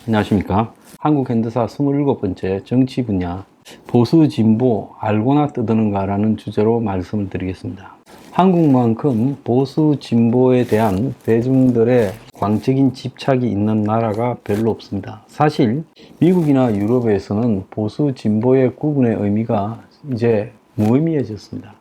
안녕하십니까. 한국 현대사 27번째 정치 분야 보수 진보 알고나 떠드는가 라는 주제로 말씀을 드리겠습니다. 한국만큼 보수 진보에 대한 대중들의 광적인 집착이 있는 나라가 별로 없습니다. 사실 미국이나 유럽에서는 보수 진보의 구분의 의미가 이제 무의미해졌습니다.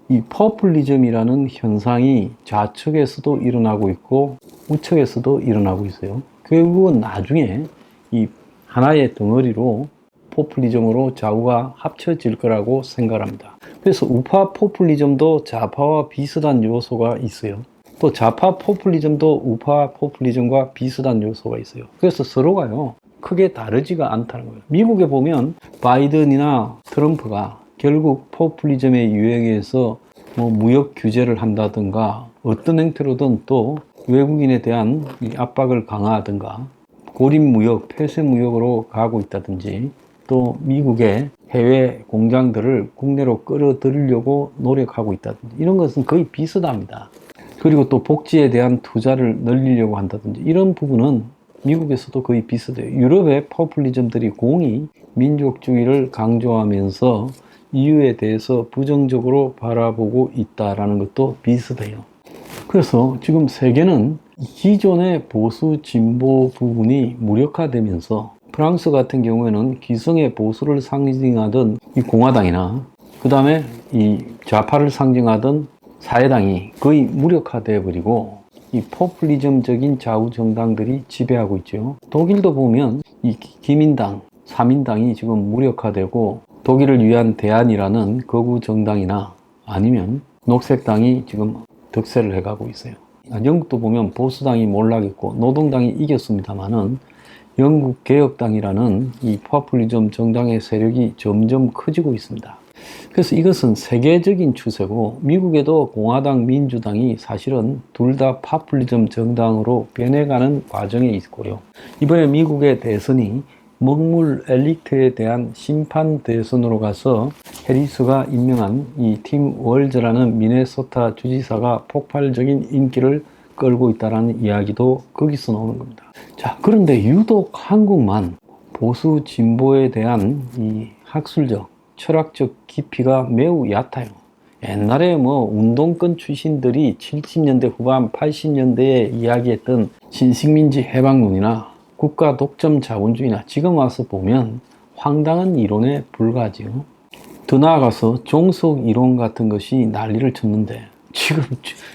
이 포퓰리즘이라는 현상이 좌측에서도 일어나고 있고 우측에서도 일어나고 있어요. 결국은 나중에 이 하나의 덩어리로 포퓰리즘으로 좌우가 합쳐질 거라고 생각합니다. 그래서 우파 포퓰리즘도 좌파와 비슷한 요소가 있어요. 또 좌파 포퓰리즘도 우파 포퓰리즘과 비슷한 요소가 있어요. 그래서 서로가요 크게 다르지가 않다는 거예요. 미국에 보면 바이든이나 트럼프가 결국 포퓰리즘의 유행에서 무역 규제를 한다든가 어떤 행태로든 또 외국인에 대한 압박을 강화하든가 고립무역, 폐쇄무역으로 가고 있다든지 또 미국의 해외 공장들을 국내로 끌어들이려고 노력하고 있다든지 이런 것은 거의 비슷합니다. 그리고 또 복지에 대한 투자를 늘리려고 한다든지 이런 부분은 미국에서도 거의 비슷해요. 유럽의 포퓰리즘들이 공히 민족주의를 강조하면서 이유에 대해서 부정적으로 바라보고 있다는 것도 비슷해요. 그래서 지금 세계는 기존의 보수 진보 부분이 무력화되면서 프랑스 같은 경우에는 기성의 보수를 상징하던 이 공화당이나 그 다음에 이 좌파를 상징하던 사회당이 거의 무력화되어 버리고 이 포퓰리즘적인 좌우 정당들이 지배하고 있죠. 독일도 보면 이 기민당, 사민당이 지금 무력화되고 독일을 위한 대안이라는 거구 정당이나 아니면 녹색당이 지금 득세를 해가고 있어요. 영국도 보면 보수당이 몰락했고 노동당이 이겼습니다만은 영국 개혁당이라는 이 포퓰리즘 정당의 세력이 점점 커지고 있습니다. 그래서 이것은 세계적인 추세고 미국에도 공화당, 민주당이 사실은 둘 다 포퓰리즘 정당으로 변해가는 과정에 있고요. 이번에 미국의 대선이 먹물 엘리트에 대한 심판 대선으로 가서 해리스가 임명한 이 팀 월즈라는 미네소타 주지사가 폭발적인 인기를 끌고 있다는 이야기도 거기서 나오는 겁니다. 자, 그런데 유독 한국만 보수 진보에 대한 이 학술적, 철학적 깊이가 매우 얕아요. 옛날에 운동권 출신들이 70년대 후반, 80년대에 이야기했던 신식민지 해방론이나 국가 독점 자본주의나 지금 와서 보면 황당한 이론에 불과하지요. 더 나아가서 종속 이론 같은 것이 난리를 쳤는데 지금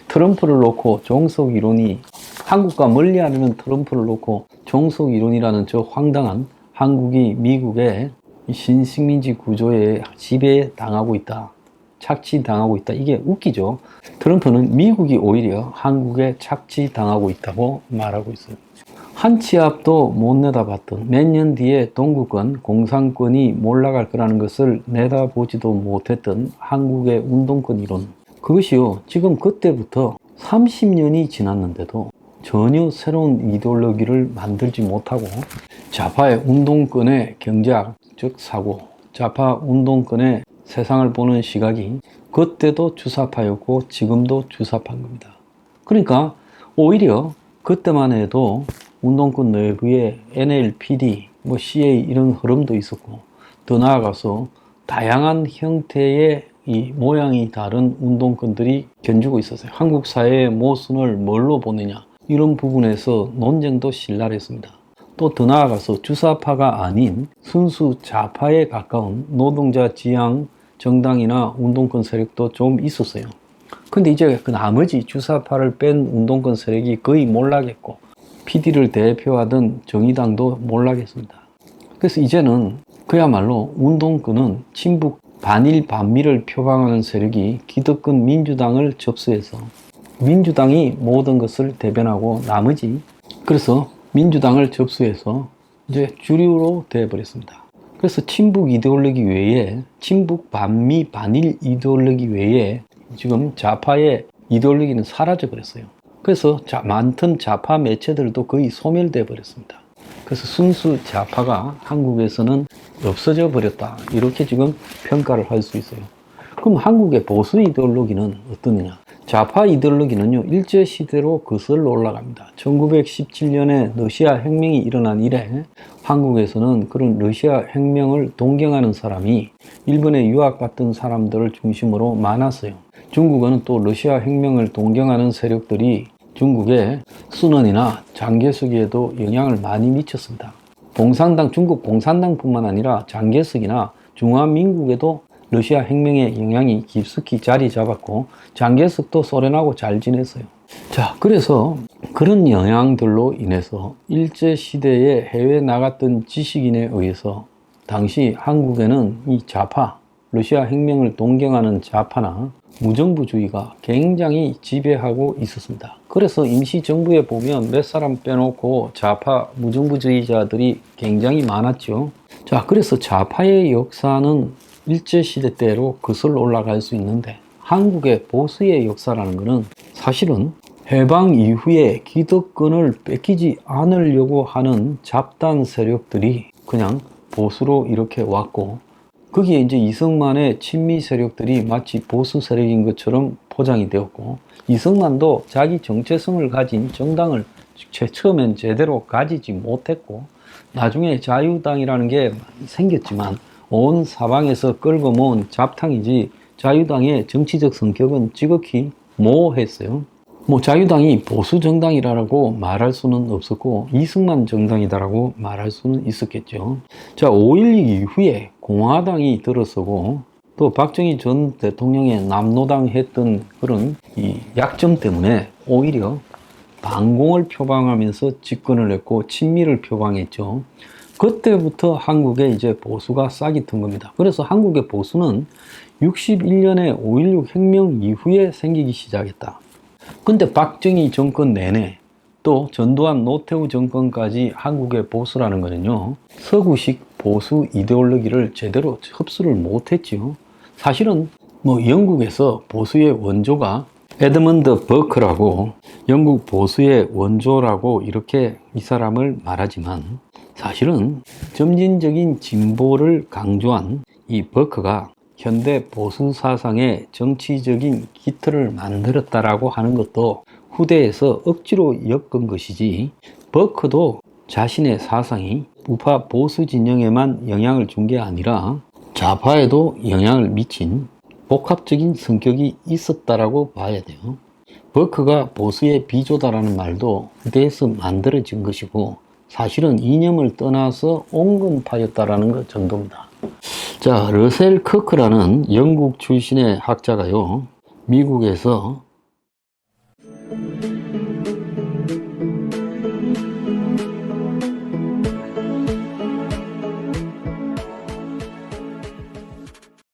트럼프를 놓고 종속 이론이 한국과 멀리하려는 트럼프를 놓고 종속 이론이라는 저 황당한 한국이 미국의 신식민지 구조에 지배당하고 있다. 착취당하고 있다. 이게 웃기죠. 트럼프는 미국이 오히려 한국에 착취당하고 있다고 말하고 있어요. 한 치 앞도 못 내다봤던 몇 년 뒤에 동구권, 공산권이 몰락할 거라는 것을 내다보지도 못했던 한국의 운동권 이론. 그것이요, 지금 그때부터 30년이 지났는데도 전혀 새로운 이데올로기를 만들지 못하고 좌파의 운동권의 경제학, 즉 사고, 좌파 운동권의 세상을 보는 시각이 그때도 주사파였고 지금도 주사파인 겁니다. 그러니까 오히려 그때만 해도 운동권 내부에 NLPD, CA 이런 흐름도 있었고 더 나아가서 다양한 형태의 이 모양이 다른 운동권들이 견주고 있었어요. 한국 사회의 모순을 뭘로 보느냐 이런 부분에서 논쟁도 신랄했습니다. 또 더 나아가서 주사파가 아닌 순수 좌파에 가까운 노동자 지향 정당이나 운동권 세력도 좀 있었어요. 근데 이제 그 나머지 주사파를 뺀 운동권 세력이 거의 몰락했고 PD를 대표하던 정의당도 몰락했습니다. 그래서 이제는 그야말로 운동권은 친북 반일 반미를 표방하는 세력이 기득권 민주당을 접수해서 민주당이 모든 것을 대변하고 나머지 그래서 민주당을 접수해서 이제 주류로 되어버렸습니다. 그래서 친북 이데올로기 외에 친북 반미 반일 이데올로기 외에 지금 좌파의 이데올로기는 사라져 버렸어요. 그래서 많던 좌파 매체들도 거의 소멸돼 버렸습니다. 그래서 순수 좌파가 한국에서는 없어져 버렸다 이렇게 지금 평가를 할 수 있어요. 그럼 한국의 보수 이데올로기는 어떠느냐? 좌파 이데올로기는요, 일제시대로 거슬러 올라갑니다. 1917년에 러시아 혁명이 일어난 이래 한국에서는 그런 러시아 혁명을 동경하는 사람이 일본에 유학 갔던 사람들을 중심으로 많았어요. 중국은 또 러시아 혁명을 동경하는 세력들이 중국의 순원이나 장개석에도 영향을 많이 미쳤습니다. 중국 공산당뿐만 아니라 장개석이나 중화민국에도 러시아 혁명의 영향이 깊숙이 자리 잡았고 장개석도 소련하고 잘 지냈어요. 자, 그래서 그런 영향들로 인해서 일제시대에 해외 나갔던 지식인에 의해서 당시 한국에는 이 좌파, 러시아 혁명을 동경하는 좌파나 무정부주의가 굉장히 지배하고 있었습니다. 그래서 임시정부에 보면 몇 사람 빼놓고 좌파 무정부주의자들이 굉장히 많았죠. 자, 그래서 좌파의 역사는 일제시대 때로 거슬러 올라갈 수 있는데 한국의 보수의 역사라는 것은 사실은 해방 이후에 기득권을 뺏기지 않으려고 하는 잡단 세력들이 그냥 보수로 이렇게 왔고 거기에 이제 이승만의 친미 세력들이 마치 보수 세력인 것처럼 포장이 되었고 이승만도 자기 정체성을 가진 정당을 처음엔 제대로 가지지 못했고 나중에 자유당이라는 게 생겼지만 온 사방에서 끌고 모은 잡탕이지 자유당의 정치적 성격은 지극히 모호했어요. 자유당이 보수 정당이라고 말할 수는 없었고 이승만 정당이다라고 말할 수는 있었겠죠. 자, 5.16 이후에 공화당이 들어서고 또 박정희 전 대통령의 남노당 했던 그런 이 약점 때문에 오히려 반공을 표방하면서 집권을 했고 친미를 표방했죠. 그때부터 한국에 이제 보수가 싹이 튼 겁니다. 그래서 한국의 보수는 61년에 5.16 혁명 이후에 생기기 시작했다. 근데 박정희 정권 내내 또 전두환 노태우 정권까지 한국의 보수라는 거는요, 서구식 보수 이데올로기를 제대로 흡수를 못했지요. 사실은 영국에서 보수의 원조가 에드먼드 버크라고 영국 보수의 원조라고 이렇게 이 사람을 말하지만 사실은 점진적인 진보를 강조한 이 버크가 현대 보수 사상의 정치적인 기틀을 만들었다라고 하는 것도 후대에서 억지로 엮은 것이지 버크도 자신의 사상이 우파 보수 진영에만 영향을 준 게 아니라 좌파에도 영향을 미친 복합적인 성격이 있었다라고 봐야 돼요. 버크가 보수의 비조다라는 말도 후대에서 만들어진 것이고 사실은 이념을 떠나서 온건파였다라는 것 정도입니다. 자, 러셀 커크라는 영국 출신의 학자가요, 미국에서